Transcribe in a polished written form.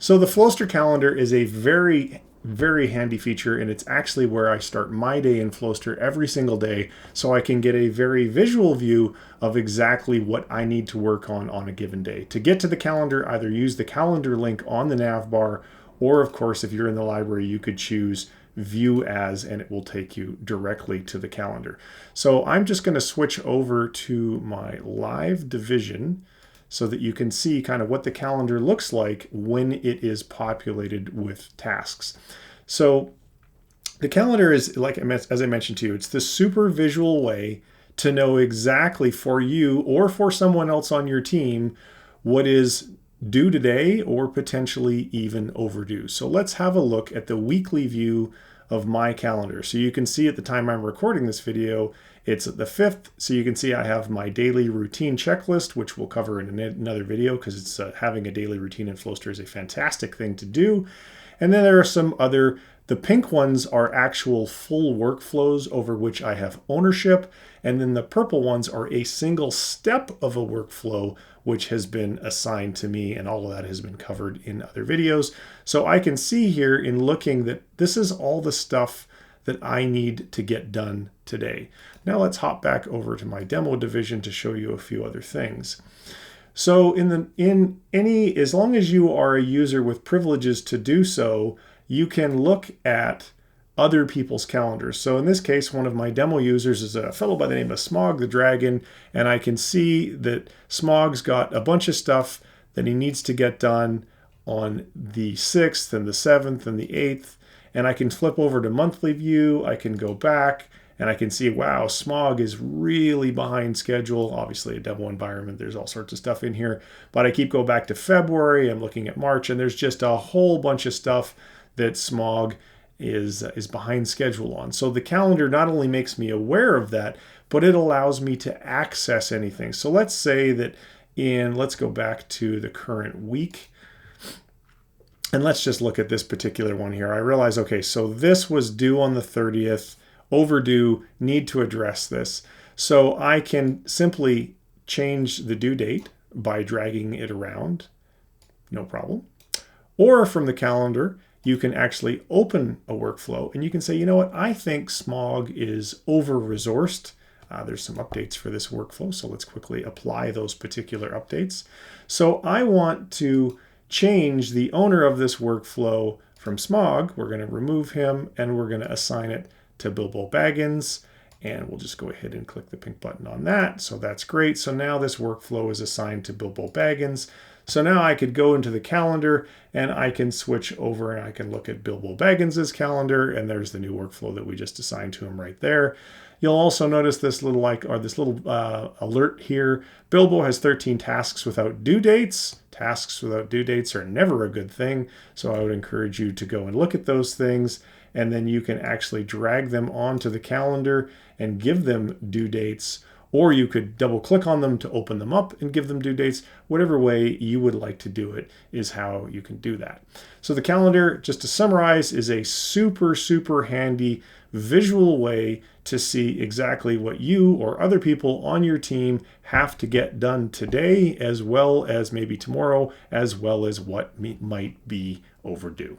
So the Flowster calendar is a very handy feature, and it's actually where I start my day in Flowster every single day, so I can get a very visual view of exactly what I need to work on a given day. To get to the calendar, either use the calendar link on the nav bar, or of course, if you're in the library, you could choose view as, and it will take you directly to the calendar. So I'm just going to switch over to my live division so that you can see kind of what the calendar looks like when it is populated with tasks. So the calendar is, like as I mentioned to you, it's the super visual way to know exactly for you or for someone else on your team what is due today or potentially even overdue. So let's have a look at the weekly view of my calendar. So you can see at the time I'm recording this video, it's the 5th. So you can see I have my daily routine checklist, which we'll cover in another video because it's having a daily routine in Flowster is a fantastic thing to do. And then there are some other, the pink ones are actual full workflows over which I have ownership. And then the purple ones are a single step of a workflow which has been assigned to me, and all of that has been covered in other videos. So I can see here in looking that this is all the stuff that I need to get done today. Now let's hop back over to my demo division to show you a few other things. So as long as you are a user with privileges to do so, you can look at other people's calendars. So in this case, one of my demo users is a fellow by the name of Smog the Dragon, and I can see that Smog's got a bunch of stuff that he needs to get done on the 6th and the 7th and the 8th, and I can flip over to monthly view. I can go back and I can see, wow, Smog is really behind schedule. Obviously a demo environment, there's all sorts of stuff in here, but I keep going back to February, I'm looking at March, and there's just a whole bunch of stuff that Smog is behind schedule on. So the calendar not only makes me aware of that, but it allows me to access anything. So let's say that let's go back to the current week. And let's just look at this particular one here. I realize, okay, so this was due on the 30th, overdue, need to address this. So I can simply change the due date by dragging it around, no problem. Or from the calendar, you can actually open a workflow and you can say, you know what, I think Smog is over-resourced. There's some updates for this workflow, so let's quickly apply those particular updates. So I want to change the owner of this workflow from Smog. We're going to remove him and we're going to assign it to Bilbo Baggins. And we'll just go ahead and click the pink button on that. So that's great. So now this workflow is assigned to Bilbo Baggins. So now I could go into the calendar and I can switch over and I can look at Bilbo Baggins's calendar, and there's the new workflow that we just assigned to him right there. You'll also notice this little alert here. Bilbo has 13 tasks without due dates. Tasks without due dates are never a good thing. So I would encourage you to go and look at those things, and then you can actually drag them onto the calendar and give them due dates, or you could double click on them to open them up and give them due dates. Whatever way you would like to do it is how you can do that. So the calendar, just to summarize, is a super, super handy visual way to see exactly what you or other people on your team have to get done today, as well as maybe tomorrow, as well as what might be overdue.